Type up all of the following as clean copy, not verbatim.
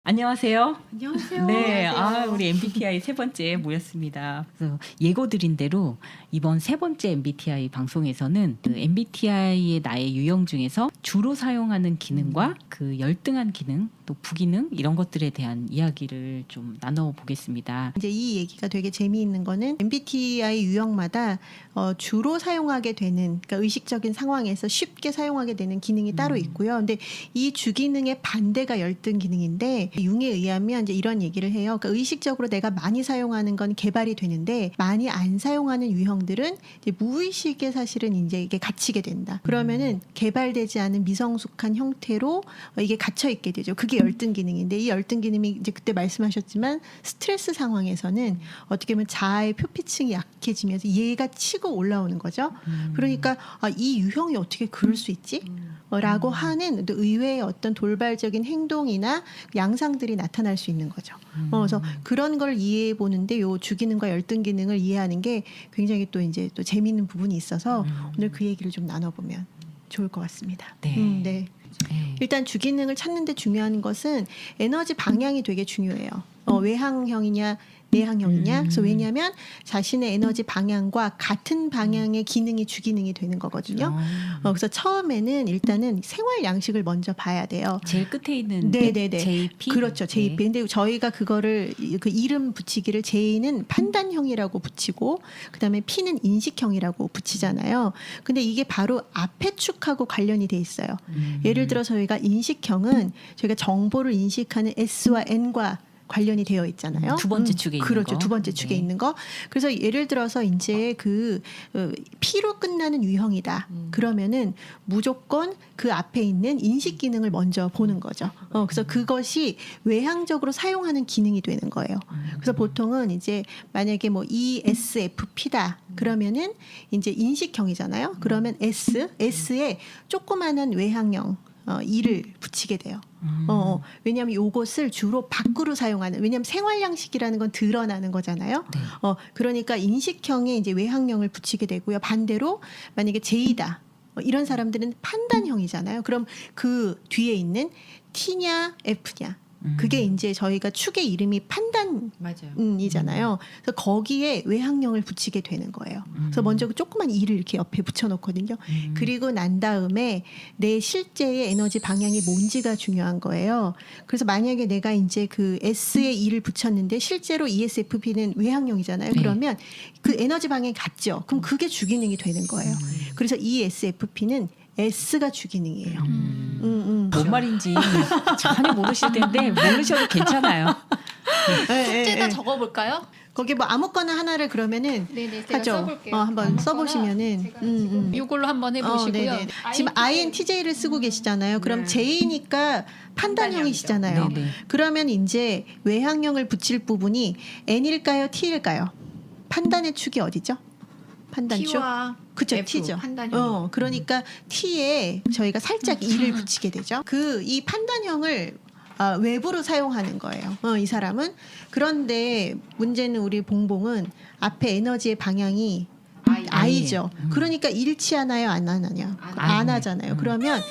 안녕하세요. 안녕하세요. 네, 안녕하세요. 우리 MBTI 세 번째 모였습니다. 그래서 예고드린 대로 이번 세 번째 MBTI 방송에서는 그 MBTI의 나의 유형 중에서 주로 사용하는 기능과 그 열등한 기능, 또 부기능 이런 것들에 대한 이야기를 좀 나눠보겠습니다. 이제 이 얘기가 되게 재미있는 거는 MBTI 유형마다 주로 사용하게 되는, 그러니까 의식적인 상황에서 쉽게 사용하게 되는 기능이 따로 있고요. 근데 이 주기능의 반대가 열등 기능인데, 융에 의하면 이제 이런 얘기를 해요. 그러니까 의식적으로 내가 많이 사용하는 건 개발이 되는데 많이 안 사용하는 유형들은 이제 무의식에 사실은 이제 이게 갇히게 된다. 그러면은 개발되지 않은 미성숙한 형태로 이게 갇혀 있게 되죠. 그게 열등 기능인데, 이 열등 기능이 이제 그때 말씀하셨지만 스트레스 상황에서는 어떻게 보면 자아의 표피층이 약해지면서 얘가 치고 올라오는 거죠. 그러니까 이 유형이 어떻게 그럴 수 있지? 라고 하는 의외의 어떤 돌발적인 행동이나 양상들이 나타날 수 있는 거죠. 그래서 그런 걸 이해해 보는데 요 주기능과 열등 기능을 이해하는 게 굉장히 또 이제 또 재미있는 부분이 있어서 오늘 그 얘기를 좀 나눠보면 좋을 것 같습니다. 네. 네. 네. 일단 주기능을 찾는데 중요한 것은 에너지 방향이 되게 중요해요. 외향형이냐 내향형이냐. 그래서 왜냐하면 자신의 에너지 방향과 같은 방향의 기능이 주기능이 되는 거거든요. 그래서 처음에는 일단은 생활 양식을 먼저 봐야 돼요. 제일 끝에 있는 네네네. JP. 그렇죠. JP. 근데 저희가 그거를 그 이름 붙이기를 J는 판단형이라고 붙이고 그다음에 P는 인식형이라고 붙이잖아요. 근데 이게 바로 앞에 축하고 관련이 돼 있어요. 예를 들어 저희가 인식형은 저희가 정보를 인식하는 S와 N과 관련이 되어 있잖아요. 두 번째 축에 있는 그렇죠. 거. 두 번째 축에 네. 있는 거. 그래서 예를 들어서 이제 그 P로 끝나는 유형이다. 그러면은 무조건 그 앞에 있는 인식 기능을 먼저 보는 거죠. 그래서 그것이 외향적으로 사용하는 기능이 되는 거예요. 그래서 보통은 이제 만약에 뭐 ESFP다. 그러면은 이제 인식형이잖아요. 그러면 S에 조그마한 외향형 E를 붙이게 돼요. 왜냐하면 요것을 주로 밖으로 사용하는, 왜냐하면 생활 양식이라는 건 드러나는 거잖아요. 네. 그러니까 인식형에 이제 외향형을 붙이게 되고요. 반대로 만약에 J다. 이런 사람들은 판단형이잖아요. 그럼 그 뒤에 있는 T냐 F냐. 그게 이제 저희가 축의 이름이 판단이잖아요. 그래서 거기에 외향형을 붙이게 되는 거예요. 그래서 먼저 그 조그만 E를 이렇게 옆에 붙여놓거든요. 그리고 난 다음에 내 실제의 에너지 방향이 뭔지가 중요한 거예요. 그래서 만약에 내가 이제 그 S에 E를 붙였는데 실제로 ESFP는 외향형이잖아요. 네. 그러면 그 에너지 방향이 같죠. 그럼 그게 주기능이 되는 거예요. 그래서 ESFP는 S가 주기능이에요. 뭔 말인지 전혀 모르실 텐데 모르셔도 괜찮아요. 숙제다 적어볼까요? 거기 뭐 아무거나 하나를 그러면은 네네, 제가 하죠. 써볼게요. 한번 아무거나 써보시면은 제가 지금 이걸로 한번 해보시고요. 네네. 지금 INTJ를 쓰고 계시잖아요. 그럼 J니까 판단형이시잖아요. 네네. 그러면 이제 외향형을 붙일 부분이 N일까요, T일까요? 판단의 축이 어디죠? 판단 축. T와 그쵸, F, T죠. 판단형. 그러니까 T에 저희가 살짝 E를 붙이게 되죠. 이 판단형을 외부로 사용하는 거예요. 이 사람은. 그런데 문제는 우리 봉봉은 앞에 에너지의 방향이 I죠. 그러니까 일치하나요, 안 하나요? 안 하잖아요. 그러면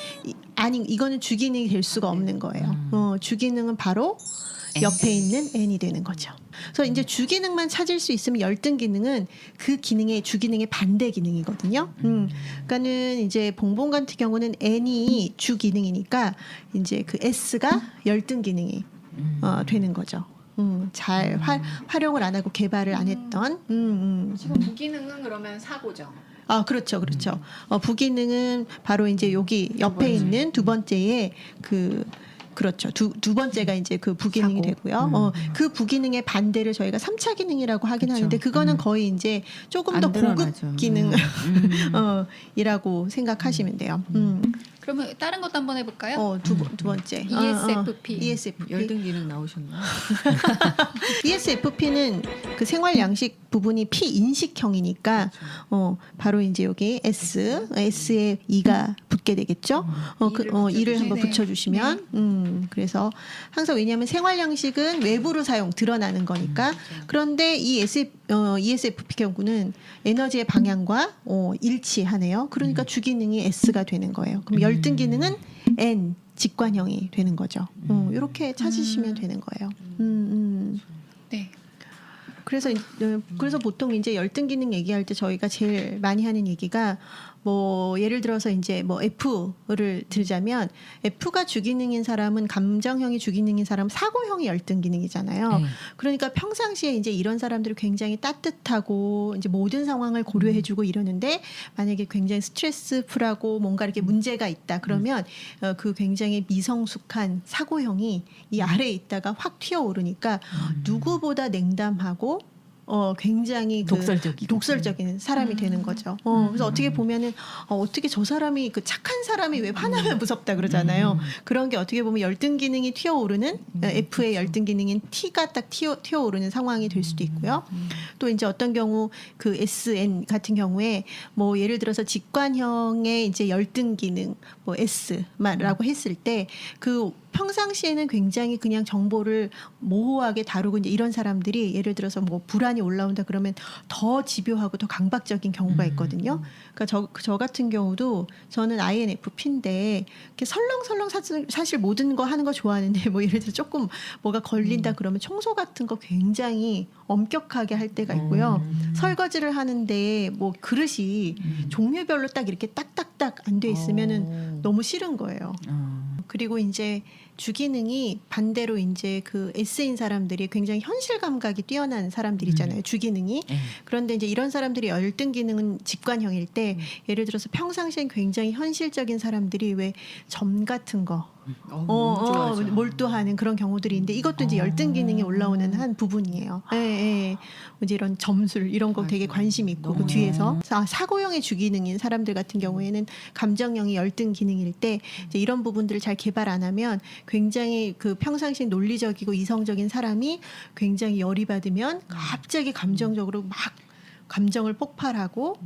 이거는 주기능이 될 수가 없는 거예요. 주기능은 바로 옆에 있는 N이 되는 거죠. 그래서 이제 주기능만 찾을 수 있으면 열등 기능은 그 기능의 주기능의 반대 기능이거든요. 그러니까는 이제 봉봉 같은 경우는 N이 주기능이니까 이제 그 S가 열등 기능이 되는 거죠. 잘 활용을 안 하고 개발을 안 했던. 지금 부기능은 그러면 사고죠. 그렇죠, 그렇죠. 부기능은 바로 이제 여기 옆에 있는 두 번째에 그렇죠. 두 번째가 이제 그 부기능이 사고. 되고요. 그 부기능의 반대를 저희가 3차 기능이라고 하긴 하는데 그거는 거의 이제 조금 안 더 드러나죠. 고급 기능 이라고 생각하시면 돼요. 그러면 다른 것도 한번 해볼까요? 두 번째. ESFP. ESFP. 열등 기능 나오셨나요? ESFP는 그 생활 양식 부분이 피인식형이니까 바로 이제 여기 S에 E가 붙게 되겠죠. E를 한번 네네. 붙여주시면 그래서 항상 왜냐하면 생활 양식은 외부로 드러나는 거니까. 그런데 이 ESFP 경우는 에너지의 방향과 일치하네요. 그러니까 주기능이 S가 되는 거예요. 그럼 열등 기능은 N 직관형이 되는 거죠. 이렇게 찾으시면 되는 거예요. 네. 그래서 보통 이제 열등 기능 얘기할 때 저희가 제일 많이 하는 얘기가 뭐 예를 들어서 이제 뭐 F를 들자면 F가 주기능인 사람은 감정형이 주기능인 사람은 사고형이 열등 기능이잖아요. 그러니까 평상시에 이제 이런 사람들이 굉장히 따뜻하고 이제 모든 상황을 고려해주고 이러는데 만약에 굉장히 스트레스풀하고 뭔가 이렇게 문제가 있다 그러면 그 굉장히 미성숙한 사고형이 이 아래에 있다가 확 튀어오르니까 누구보다 냉담하고 굉장히 독설적인 사람이 되는 거죠. 그래서 어떻게 보면은 어떻게 저 사람이 그 착한 사람이 왜 화나면 무섭다 그러잖아요. 그런 게 어떻게 보면 열등 기능이 튀어오르는 F의 열등 기능인 T가 딱 튀어오르는 상황이 될 수도 있고요. 또 이제 어떤 경우 그 SN 같은 경우에 뭐 예를 들어서 직관형의 이제 열등 기능 뭐 S라고 했을 때 그 평상시에는 굉장히 그냥 정보를 모호하게 다루고 이제 이런 사람들이 예를 들어서 뭐 불안이 올라온다 그러면 더 집요하고 더 강박적인 경우가 있거든요. 그러니까 저 같은 경우도 저는 INFP인데 이렇게 설렁설렁 사실 모든 거 하는 거 좋아하는데 뭐 예를 들어 조금 뭐가 걸린다 그러면 청소 같은 거 굉장히 엄격하게 할 때가 있고요. 설거지를 하는데 뭐 그릇이 종류별로 딱 이렇게 딱딱딱 안 돼 있으면은 너무 싫은 거예요. 그리고 이제 주기능이 반대로 이제 그 S인 사람들이 굉장히 현실 감각이 뛰어난 사람들이잖아요. 주기능이. 그런데 이제 이런 사람들이 열등 기능은 직관형일 때 예를 들어서 평상시엔 굉장히 현실적인 사람들이 왜 점 같은 거 몰두하는 그런 경우들이 있는데 이것도 이제 열등 기능이 올라오는 한 부분이에요. 이제 이런 점술 이런 거 되게 관심 있고 그 뒤에서 사고형의 주기능인 사람들 같은 경우에는 감정형이 열등 기능일 때 이제 이런 부분들을 잘 개발 안 하면 굉장히 그 평상시 논리적이고 이성적인 사람이 굉장히 열이 받으면 갑자기 감정적으로 막 감정을 폭발하고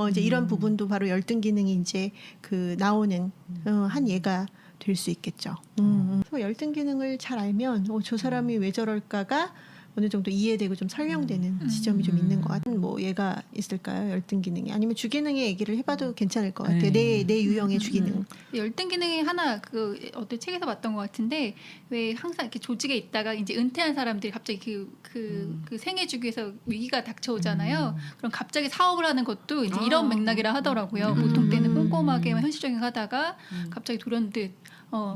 이제 이런 부분도 바로 열등 기능이 이제 그 나오는 한 예가 될 수 있겠죠. 그래서 열등 기능을 잘 알면 저 사람이 왜 저럴까가 어느 정도 이해되고 좀 설명되는 지점이 좀 있는 것 같은 뭐 예가 있을까요? 열등 기능이 아니면 주기능의 얘기를 해봐도 괜찮을 것 같아요. 내 유형의 주기능. 열등 기능이 하나 그 어떤 책에서 봤던 것 같은데 왜 항상 이렇게 조직에 있다가 이제 은퇴한 사람들이 갑자기 그 생애 주기에서 위기가 닥쳐오잖아요. 그럼 갑자기 사업을 하는 것도 이제 이런 맥락이라 하더라고요. 보통 때는 꼼꼼하게 현실적인 거 하다가 갑자기 돌연듯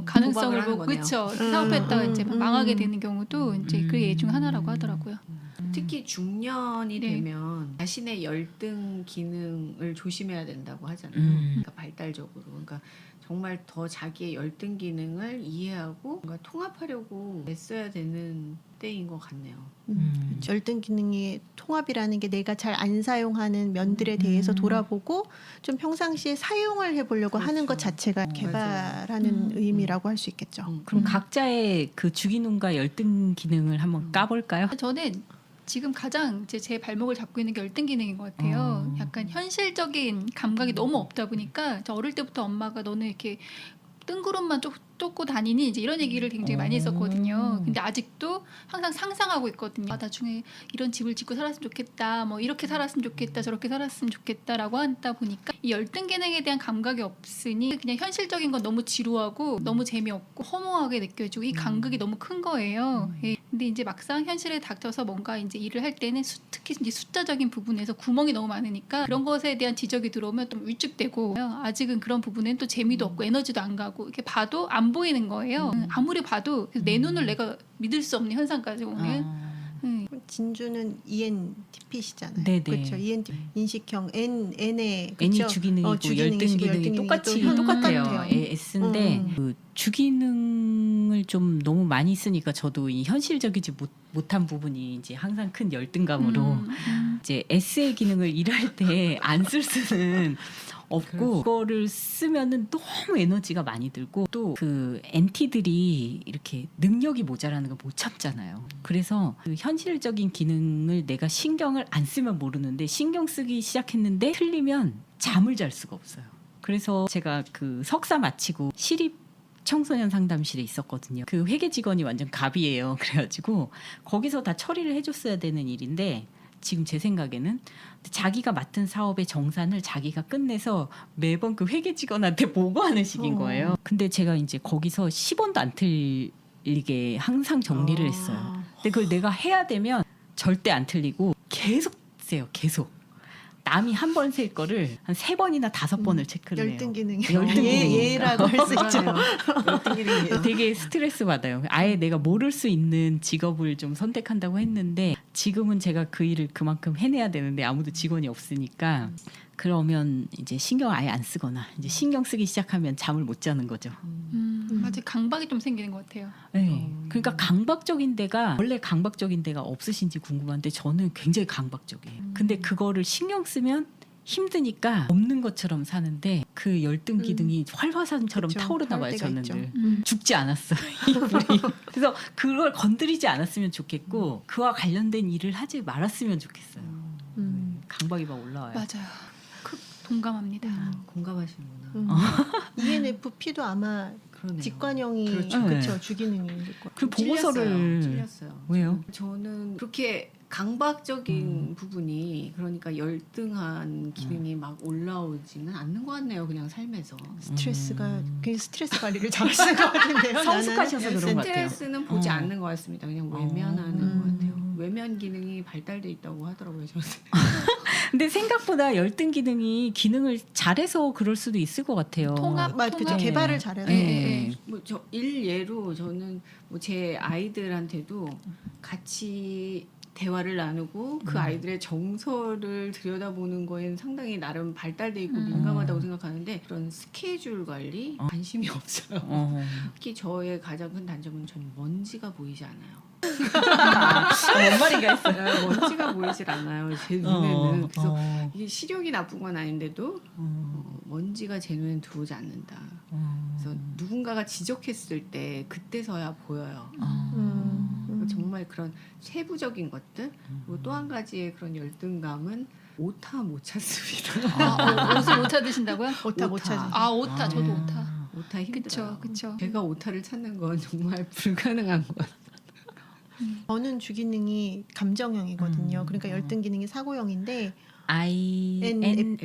가능성을 보고 그렇죠. 사업했다가 이제 망하게 되는 경우도 이제 그 예 중 하나라고 하더라고요. 특히 중년이 되면 자신의 열등 기능을 조심해야 된다고 하잖아요. 그러니까 발달적으로. 그러니까 정말 더 자기의 열등 기능을 이해하고 뭔가 통합하려고 애써야 되는 때인 것 같네요. 열등 기능의 통합이라는 게 내가 잘 안 사용하는 면들에 대해서 돌아보고 좀 평상시에 사용을 해보려고 하는 것 자체가 개발하는 의미라고 할 수 있겠죠. 그럼 각자의 그 주기능과 열등 기능을 한번 까볼까요? 저는 지금 가장 제 발목을 잡고 있는 게 열등 기능인 것 같아요. 약간 현실적인 감각이 너무 없다 보니까 저 어릴 때부터 엄마가 너는 이렇게 뜬구름만 쫓고 다니니 이제 이런 얘기를 굉장히 많이 했었거든요. 근데 아직도 항상 상상하고 있거든요. 나중에 이런 집을 짓고 살았으면 좋겠다. 뭐 이렇게 살았으면 좋겠다. 저렇게 살았으면 좋겠다라고 하다 보니까 이 열등 기능에 대한 감각이 없으니 그냥 현실적인 건 너무 지루하고 너무 재미없고 허무하게 느껴지고 이 간극이 너무 큰 거예요. 예. 근데 이제 막상 현실에 닥쳐서 뭔가 이제 일을 할 때는 특히 이제 숫자적인 부분에서 구멍이 너무 많으니까 그런 것에 대한 지적이 들어오면 좀 위축되고 아직은 그런 부분엔 또 재미도 없고 에너지도 안 가고 이렇게 봐도 안 보이는 거예요. 아무리 봐도 내 눈을 내가 믿을 수 없는 현상까지 오는. 진주는 ENTP시잖아요. 네네. 그렇죠. ENTP 인식형 N의 N이 주기능이고 열등 기능이 똑같아요. S인데 그 주기능을 좀 너무 많이 쓰니까 저도 이 현실적이지 못한 부분이 이제 항상 큰 열등감으로 이제 S의 기능을 일할 때 안 쓸 수는 없고 그거를 쓰면은 너무 에너지가 많이 들고 또 그 NT들이 이렇게 능력이 모자라는 걸 못 참잖아요. 그래서 그 현실적인 기능을 내가 신경을 안 쓰면 모르는데 신경 쓰기 시작했는데 틀리면 잠을 잘 수가 없어요. 그래서 제가 그 석사 마치고 시립 청소년 상담실에 있었거든요. 그 회계 직원이 완전 갑이에요. 그래가지고 거기서 다 처리를 해줬어야 되는 일인데 지금 제 생각에는 자기가 맡은 사업의 정산을 자기가 끝내서 매번 그 회계 직원한테 보고하는 식인 거예요. 근데 제가 이제 거기서 10원도 안 틀리게 항상 정리를 했어요. 근데 그걸 내가 해야 되면 절대 안 틀리고 계속 세요. 계속. 남이 한 번 셀 거를 한 3번이나 5번을 체크를 해요. 열등 기능이 열등 기능이니까. 예라고 할 수 있죠. 열등 기능이에요. 되게 스트레스 받아요. 아예 내가 모를 수 있는 직업을 좀 선택한다고 했는데 지금은 제가 그 일을 그만큼 해내야 되는데 아무도 직원이 없으니까 그러면 이제 신경 아예 안 쓰거나 이제 신경 쓰기 시작하면 잠을 못 자는 거죠. 맞아 강박이 좀 생기는 것 같아요. 네. 그러니까 강박적인 데가 원래 강박적인 데가 없으신지 궁금한데 저는 굉장히 강박적이에요. 근데 그거를 신경 쓰면 힘드니까 없는 것처럼 사는데 그 열등 기능이 활화산처럼 그쵸. 타오르나 봐요. 타올 때가 저는 있죠. 늘. 죽지 않았어요. 이 불이. 그래서 그걸 건드리지 않았으면 좋겠고 그와 관련된 일을 하지 말았으면 좋겠어요. 강박이 막 올라와요. 맞아요. 동감합니다. 공감하시는구나. ENFP도 아마 그러네요. 직관형이 그렇죠. 그렇죠. 주기능일 거예요. 그 보고서를 틀렸어요. 왜요? 저는 그렇게 강박적인 부분이 그러니까 열등한 기능이 막 올라오지는 않는 것 같네요. 그냥 삶에서. 스트레스가 그 스트레스 관리를 잘하시는 것 같은데요. 성숙하셔서 나는. 그런 것 같아요. 스트레스는 보지 어. 않는 것 같습니다. 그냥 외면하는 것 같아요. 외면 기능이 발달돼 있다고 하더라고요. 저는. 근데 생각보다 열등 기능이 기능을 잘해서 그럴 수도 있을 것 같아요. 통합? 맞 그죠. 통합? 개발을 잘해서. 네. 뭐 저 일예로 저는 뭐 제 아이들한테도 같이 대화를 나누고 그 아이들의 정서를 들여다보는 거에는 상당히 나름 발달돼 있고 민감하다고 생각하는데 그런 스케줄 관리 관심이 없어요. 특히 저의 가장 큰 단점은 저는 먼지가 보이지 않아요. 뭔 말인가 했어요. 먼지가 보이질 않아요. 제 눈에는. 그래서 이게 시력이 나쁜 건 아닌데도 먼지가 제 눈엔 들어오지 않는다. 그래서 누군가가 지적했을 때 그때서야 보여요. 정말 그런 세부적인 것들 그리고 또 한 가지의 그런 열등감은 오타 못 찾습니다. 옷을 못 찾으신다고요? 오타 못 오타. 찾아. 아 오타 저도 오타. 오타 힘들어요. 그쵸. 제가 오타를 찾는 건 정말 불가능한 것 같아요. 저는 주기능이 감정형이거든요. 그러니까 열등 기능이 사고형인데 INFP는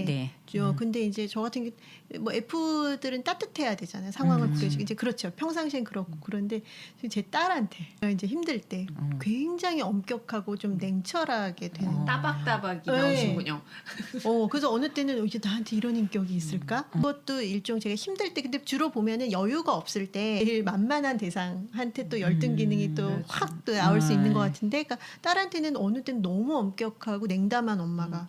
네. 네. 근데 이제 저 같은 게 뭐 F들은 따뜻해야 되잖아요. 상황을 구해주고 이제 그렇죠. 평상시엔 그렇고 그런데 제 딸한테 이제 힘들 때 굉장히 엄격하고 좀 냉철하게 되는. 따박따박이 네. 나오시군요. 그래서 어느 때는 이제 나한테 이런 인격이 있을까? 그것도 일종 제가 힘들 때 근데 주로 보면은 여유가 없을 때 제일 만만한 대상한테 또 열등 기능이 또 확 또 나올 수 있는 것 같은데, 그러니까 딸한테는 어느 때는 너무 엄격하고 냉담한 엄마가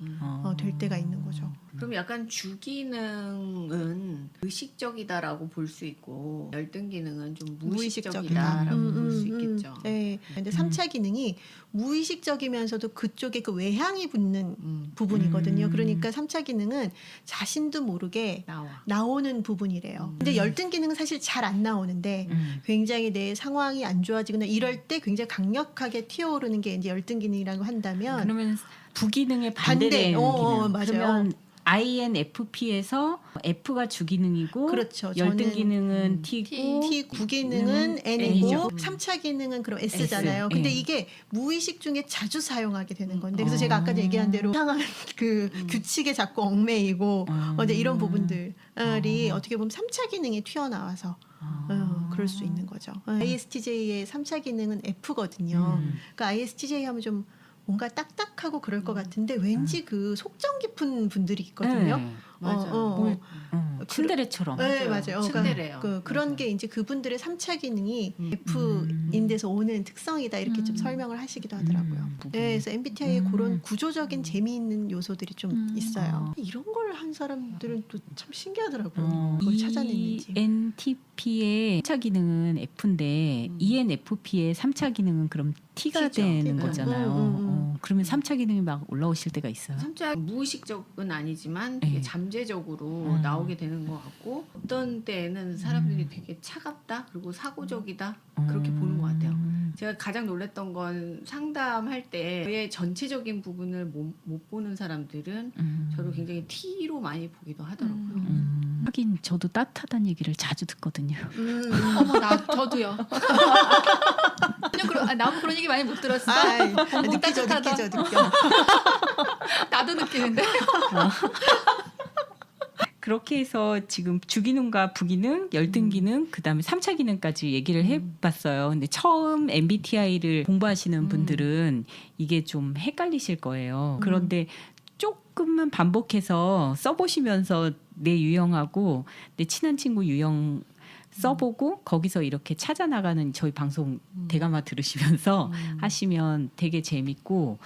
될 때가 있는 거죠. 그럼 약간 주기능은 의식적이다라고 볼 수 있고 열등 기능은 좀 무의식적이다라고 볼 수 있겠죠. 네. 근데 3차 기능이 무의식적이면서도 그쪽에 그 외향이 붙는 부분이거든요. 그러니까 3차 기능은 자신도 모르게 나오는 부분이래요. 근데 열등 기능은 사실 잘 안 나오는데 굉장히 내 상황이 안 좋아지거나 이럴 때 굉장히 강력하게 튀어오르는 게 이제 열등 기능이라고 한다면 그러면 부기능의 반대되는 기능. 맞아요. 그러면 INFP에서 F가 주기능이고 그렇죠. 열등 저는 기능은 T고 T 구기능은 N이고 3차 기능은 그럼 S잖아요. S. 근데 네. 이게 무의식 중에 자주 사용하게 되는 건데 그래서 제가 아까 얘기한 대로 이상한 그 규칙에 자꾸 얽매이고 이제 이런 부분들이 어떻게 보면 3차 기능이 튀어나와서 그럴 수 있는 거죠. ISTJ의 3차 기능은 F거든요. 그러니까 ISTJ 하면 좀 뭔가 딱딱하고 그럴 것 같은데 왠지 그 속정 깊은 분들이 있거든요. 네. 맞아요. 츤데레처럼. 네, 맞아요. 츤데레요. 그런 게 이제 그분들의 3차 기능이 F인 데서 오는 특성이다 이렇게 좀 설명을 하시기도 하더라고요. 네, 그래서 MBTI에 그런 구조적인 재미있는 요소들이 좀 있어요. 이런 걸 한 사람들은 또 참 신기하더라고요. 그걸 찾아냈는지. ENTP의 3차 기능은 F인데 ENFP의 3차 기능은 그럼 T가 T죠. 되는 T가. 거잖아요. 그러면 3차 기능이 막 올라오실 때가 있어요. 진짜 무의식적은 아니지만 되게 네. 잠재적으로 나오게 되는 것 같고 어떤 때에는 사람들이 되게 차갑다 그리고 사고적이다 그렇게 보는 것 같아요. 제가 가장 놀랐던 건 상담할 때 저의 전체적인 부분을 못 보는 사람들은 저를 굉장히 T로 많이 보기도 하더라고요. 하긴 저도 따뜻하다는 얘기를 자주 듣거든요. 어머 나 저도요. 그냥 나도 그런 얘기 많이 못 들었어. 느끼죠, 따뜻하다. 느껴. 나도 느끼는데. 그렇게 해서 지금 주기능과 부기능, 열등기능, 그다음에 3차 기능까지 얘기를 해봤어요. 근데 처음 MBTI를 공부하시는 분들은 이게 좀 헷갈리실 거예요. 그런데 조금만 반복해서 써보시면서 내 유형하고 내 친한 친구 유형 써보고 거기서 이렇게 찾아나가는 저희 방송 대감아 들으시면서 하시면 되게 재밌고,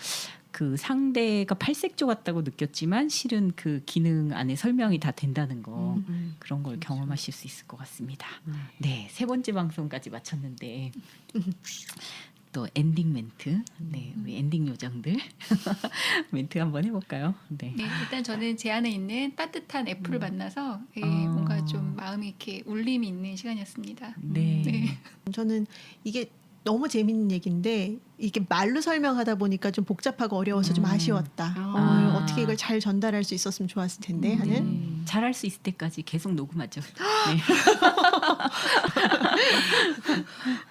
그 상대가 팔색조 같다고 느꼈지만 실은 그 기능 안에 설명이 다 된다는 거, 그런 걸 경험하실 수 있을 것 같습니다. 네, 3번째 방송까지 마쳤는데 또 엔딩 멘트, 네, 우리 엔딩 요정들 멘트 한번 해볼까요? 네. 네, 일단 저는 제 안에 있는 따뜻한 F를 만나서 뭔가 좀 마음이 이렇게 울림이 있는 시간이었습니다. 네. 네. 저는 이게 너무 재밌는 얘기인데 이게 말로 설명하다 보니까 좀 복잡하고 어려워서 좀 아쉬웠다. 아. 어떻게 이걸 잘 전달할 수 있었으면 좋았을 텐데 하는. 잘할 수 있을 때까지 계속 녹음하죠.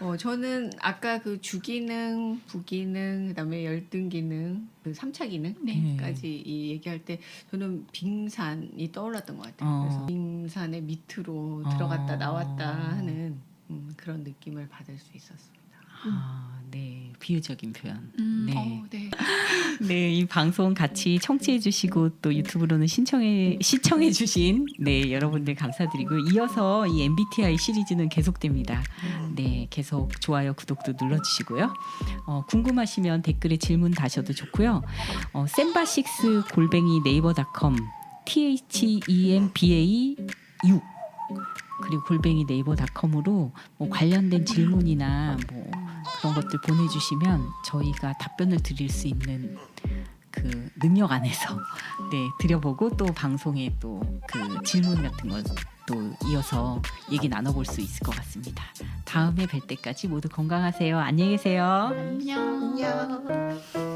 네. 저는 아까 그 주기능, 부기능, 그다음에 열등기능, 그 3차 기능까지 이 얘기할 때 저는 빙산이 떠올랐던 것 같아요. 그래서 빙산의 밑으로 들어갔다 나왔다 하는 그런 느낌을 받을 수 있었습니다. 아, 네, 비유적인 표현. 네. 네. 네, 이 방송 같이 청취해주시고 또 유튜브로는 시청해주신 네 여러분들 감사드리고, 이어서 이 MBTI 시리즈는 계속됩니다. 네, 계속 좋아요, 구독도 눌러주시고요. 궁금하시면 댓글에 질문 다셔도 좋고요. semba6@naver.com THEMBA6 그리고 @naver.com으로 뭐 관련된 질문이나 뭐 그런 것들 보내주시면 저희가 답변을 드릴 수 있는 그 능력 안에서 네 드려보고, 또 방송에 또 그 질문 같은 걸 또 이어서 얘기 나눠볼 수 있을 것 같습니다. 다음에 뵐 때까지 모두 건강하세요. 안녕히 계세요. 안녕. 안녕.